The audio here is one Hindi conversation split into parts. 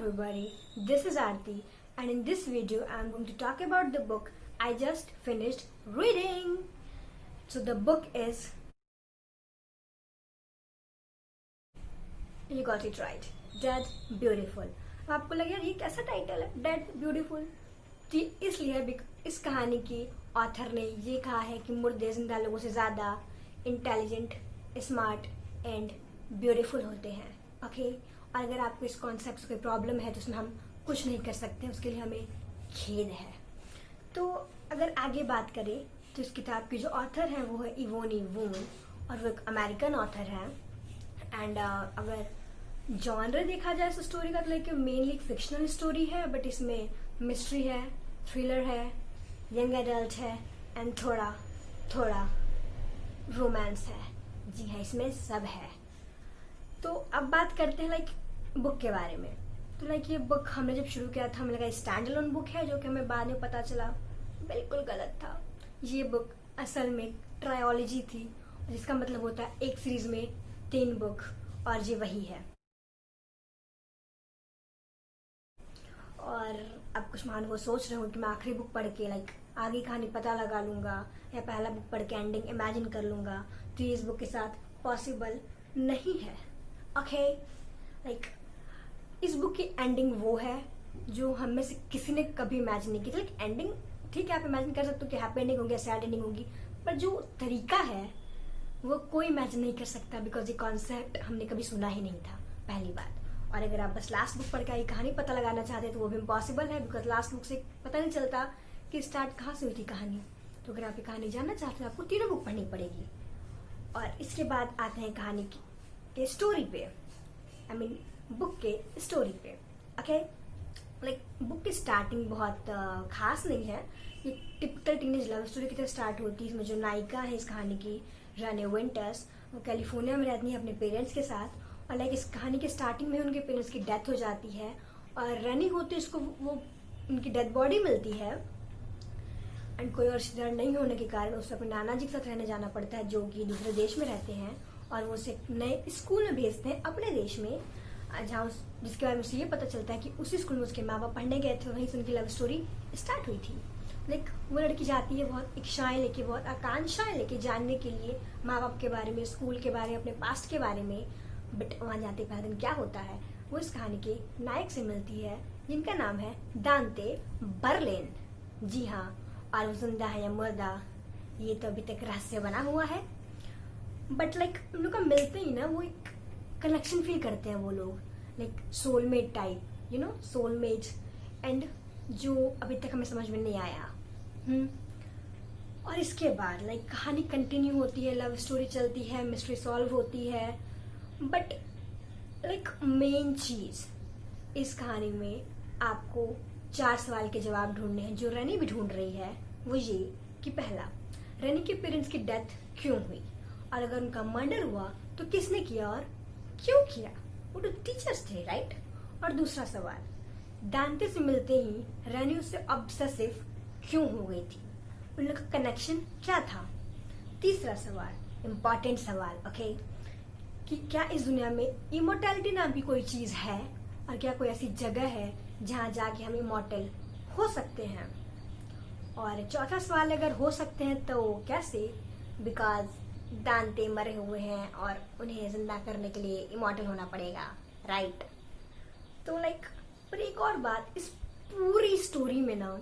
everybody, this is Aarti and in this video I am going to talk about the book I just finished reading. So the book is, you got it right, Dead Beautiful. आपको लगे यार ये कैसा टाइटल है, डेड ब्यूटीफुल? तो इसलिए इस कहानी की ऑथर ने ये कहा है कि मुर्दे जिंदा लोगों से ज़्यादा इंटेलिजेंट, स्मार्ट एंड ब्यूटीफुल होते हैं. ओके और अगर आपको इस कॉन्सेप्ट से कोई प्रॉब्लम है तो उसमें हम कुछ नहीं कर सकते, उसके लिए हमें खेद है. तो अगर आगे बात करें तो इस किताब की जो ऑथर है वो है इवोनी वून और वो एक अमेरिकन ऑथर है. एंड अगर जॉनर देखा जाए तो स्टोरी का, लाइक मेनली फिक्शनल स्टोरी है, बट इसमें मिस्ट्री है, थ्रिलर है, यंग एडल्ट है एंड थोड़ा थोड़ा रोमांस है. जी हाँ, इसमें सब है. तो अब बात करते हैं लाइक बुक के बारे में. तो लाइक ये बुक हमने जब शुरू किया था हमें लगा स्टैंड अलोन बुक है, जो कि हमें बाद में पता चला बिल्कुल गलत था. ये बुक असल में ट्रायोलॉजी थी, जिसका मतलब होता है एक सीरीज में 3 बुक, और ये वही है. और अब कुछ मान वो सोच रहे हो कि मैं आखिरी बुक पढ़ के लाइक आगे कहानी पता लगा लूंगा या पहला बुक पढ़ के एंडिंग इमेजिन कर लूंगा, तो ये इस बुक के साथ पॉसिबल नहीं है. ओके लाइक इस बुक की एंडिंग वो है जो हम में से किसी ने कभी इमेजिन नहीं की थी. लाइक एंडिंग ठीक है, आप इमेजिन कर सकते हो कि हैप्पी एंडिंग होगी या सैड एंडिंग होगी, पर जो तरीका है वो कोई इमेजिन नहीं कर सकता, बिकॉज ये कॉन्सेप्ट हमने कभी सुना ही नहीं था, पहली बात. और अगर आप बस लास्ट बुक पढ़ के ये कहानी पता लगाना चाहते हैं तो वो भी इम्पॉसिबल है, बिकॉज लास्ट बुक से पता नहीं चलता कि स्टार्ट कहाँ से हुई थी कहानी. तो अगर आप ये कहानी जानना चाहते हैं आपको 3 बुक पढ़नी पड़ेगी. और इसके बाद आते हैं कहानी के स्टोरी पे, आई मीन बुक के स्टोरी पे. ओके लाइक बुक की स्टार्टिंग बहुत खास नहीं है. ये टिपिकल टीनेज लव स्टोरी की तरह स्टार्ट होती है. इसमें जो नायिका है इस कहानी की, रनी विंटर्स, वो कैलिफोर्निया में रहती है अपने पेरेंट्स के साथ. और लाइक इस कहानी के स्टार्टिंग में उनके पेरेंट्स की डेथ हो जाती है और रनी होती है, उसको वो उनकी डेड बॉडी मिलती है. एंड कोई और रिश्तेदार नहीं होने के कारण उसे अपने नाना जी के साथ रहने जाना पड़ता है, जो कि दूसरे देश में रहते हैं. और वो उसे नए स्कूल में भेजते हैं अपने देश में, जहाँ जिसके बारे में उसे ये पता चलता है कि उसी स्कूल में उसके माँ बाप पढ़ने गए थे, वहीं से उनकी लव स्टोरी स्टार्ट हुई थी. लाइक वो लड़की जाती है बहुत इच्छाएं लेके, बहुत आकांक्षाएं लेके जानने के लिए माँ बाप के बारे में, स्कूल के बारे में, अपने पास्ट के बारे में. बट वहाँ जाते पहले दिन क्या होता है, वो इस कहानी के नायक से मिलती है जिनका नाम है दांते बर्लिन. जी हाँ, और वो जिंदा है या मुर्दा ये तो अभी तक रहस्य बना हुआ है. बट लाइक उन लोग का मिलते ही ना वो एक कनेक्शन फील करते हैं वो लोग, like soulmate type, you know, soulmate. And जो अभी तक हमें समझ में नहीं आया. और इसके बाद लाइक कहानी कंटिन्यू होती है, लव स्टोरी चलती है, मिस्ट्री सॉल्व होती है. बट लाइक मेन चीज इस कहानी में आपको 4 सवाल के जवाब ढूंढने हैं, जो रनी भी ढूंढ रही है. वो ये कि पहला, रनी के पेरेंट्स की डेथ क्यों हुई, और अगर उनका मर्डर हुआ तो किसने किया और क्यों किया. वो तो टीचर्स थे, राइट. और दूसरा सवाल, दांते से मिलते ही रनी उससे ऑब्सेसिव क्यों हो गई थी, उन लोग का कनेक्शन क्या था. तीसरा सवाल, इम्पॉर्टेंट सवाल, ओके, कि क्या इस दुनिया में इमोर्टैलिटी नाम की कोई चीज है, और क्या कोई ऐसी जगह है जहां जाके हम इमोर्टल हो सकते हैं. और चौथा सवाल, अगर हो सकते हैं तो कैसे, बिकॉज दांते मरे हुए हैं और उन्हें जिंदा करने के लिए इमोर्टल होना पड़ेगा, राइट. तो लाइक पर एक और बात, इस पूरी स्टोरी में ना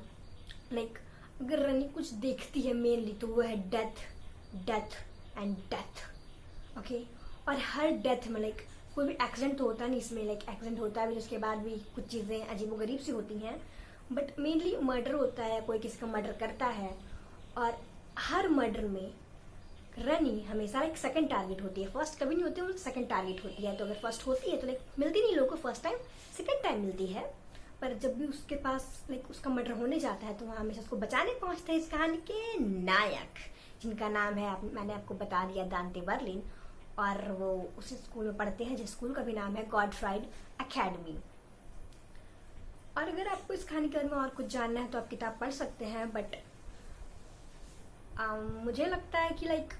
लाइक अगर रनी कुछ देखती है मेनली तो वो है death, death and death. Okay और हर डेथ में लाइक कोई भी एक्सीडेंट तो होता नहीं इसमें, लाइक एक्सीडेंट होता है भी, उसके बाद भी कुछ चीज़ें अजीबोगरीब सी होती हैं, बट मेनली मर्डर होता है, कोई किसी का मर्डर करता है. और हर मर्डर में रनी हमेशा लाइक सेकंड टारगेट होती है, फर्स्ट कभी नहीं होती, वो सेकंड टारगेट होती है. तो अगर फर्स्ट होती है तो लाइक मिलती नहीं लोगों को फर्स्ट टाइम, सेकंड टाइम मिलती है. पर जब भी उसके पास लाइक उसका मर्डर होने जाता है तो वहाँ हमेशा उसको बचाने पहुंचते हैं इस कहानी के नायक, जिनका नाम है मैंने आपको बता दिया, दांते बर्लिन. और वो उसी स्कूल में पढ़ते हैं जिस स्कूल का भी नाम है गॉडफ्राइड एकेडमी. और अगर आपको इस कहानी के बारे में और कुछ जानना है तो आप किताब पढ़ सकते हैं. बट मुझे लगता है कि लाइक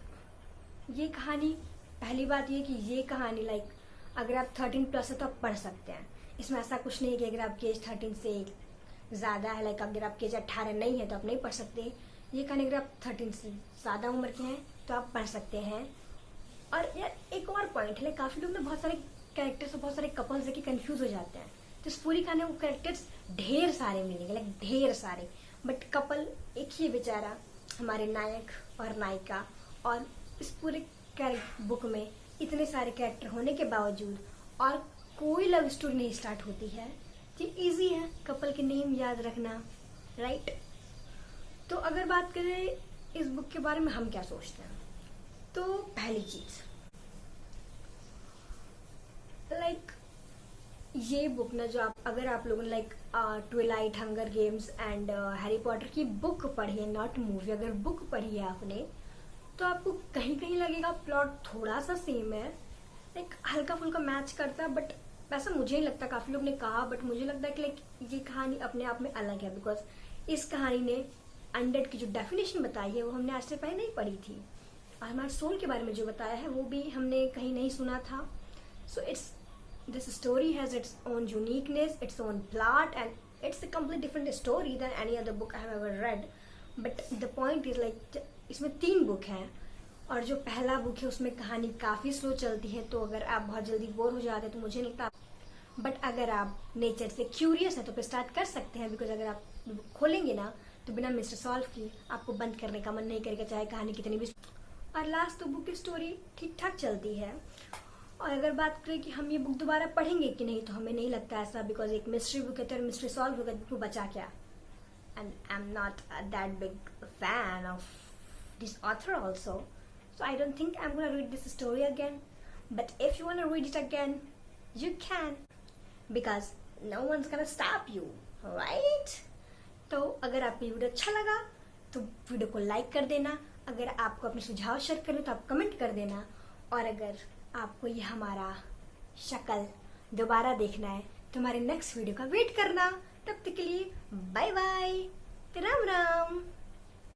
ये कहानी, पहली बात ये कि ये कहानी लाइक अगर आप 13+ है तो आप पढ़ सकते हैं. इसमें ऐसा कुछ नहीं है कि अगर आपकी एज 13 से ज़्यादा है, लाइक अगर आपकी एज 18 नहीं है तो आप नहीं पढ़ सकते। ये कहानी अगर आप 13 से ज़्यादा उम्र के हैं तो आप पढ़ सकते हैं। और यार एक और पॉइंट है, काफ़ी लोग ना बहुत सारे कैरेक्टर्स और बहुत सारे कपल्स देखिए कंफ्यूज हो जाते हैं। तो इस पूरी कहानी को कैरेक्टर्स ढेर सारे मिलेंगे, लाइक ढेर सारे, बट कपल एक ही बेचारा, हमारे नायक और नायिका। और इस पूरे बुक में इतने सारे कैरेक्टर होने के बावजूद और कोई लव स्टोरी नहीं स्टार्ट होती है। तो इजी है कपल के नेम याद रखना, राइट। तो अगर बात करें इस बुक के बारे में हम क्या सोचते हैं, तो पहली चीज लाइक ये बुक ना, जो अगर आप लोगों ने like Twilight, hunger games and Harry Potter की बुक पढ़ी है, नॉट मूवी, अगर बुक पढ़ी है आपने, तो आपको कहीं कहीं लगेगा प्लॉट थोड़ा सा सेम है, लाइक हल्का फुल्का मैच करता है, बट वैसा मुझे नहीं लगता। काफी लोग ने कहा, बट मुझे लगता है कि लाइक ये कहानी अपने आप में अलग है, बिकॉज इस कहानी ने अनडेड की जो डेफिनेशन बताई है वो हमने आज से पहले नहीं पढ़ी थी, और हमारे सोल के बारे में जो बताया है वो भी हमने कहीं नहीं सुना था। सो this story has its own uniqueness, its own plot, and it's a completely different story than any other book I have ever read. But the point is like इसमें 3 बुक हैं, और जो पहला बुक है उसमें कहानी काफ़ी स्लो चलती है, तो अगर आप बहुत जल्दी बोर हो जाते हैं तो मुझे नहीं लगता। बट अगर आप नेचर से क्यूरियस है तो फिर स्टार्ट कर सकते हैं, बिकॉज अगर आप खोलेंगे ना तो बिना मिस्टर सॉल्व की आपको बंद करने का मन नहीं करेगा, चाहे कहानी कितनी भी। और लास्ट तो बुक की स्टोरी ठीक ठाक चलती है। और अगर बात करें कि हम ये बुक दोबारा पढ़ेंगे कि नहीं, तो हमें नहीं लगता ऐसा, बिकॉज एक मिस्ट्री बुक है तो मिस्ट्री सॉल्व होगा तो बचा क्या। And I am not that big fan of this author also, so I don't think I'm gonna read this story again. But if you wanna read it again, you can, because no one's gonna stop you, right? तो अगर आपको ये वीडियो अच्छा लगा तो वीडियो को लाइक कर देना, अगर आपको अपने सुझाव शेयर करने तो आप कमेंट कर देना, और अगर आपको ये हमारा शक्ल दोबारा देखना है तो हमारे नेक्स्ट वीडियो का वेट करना। तब तक के लिए बाय बाय, राम राम।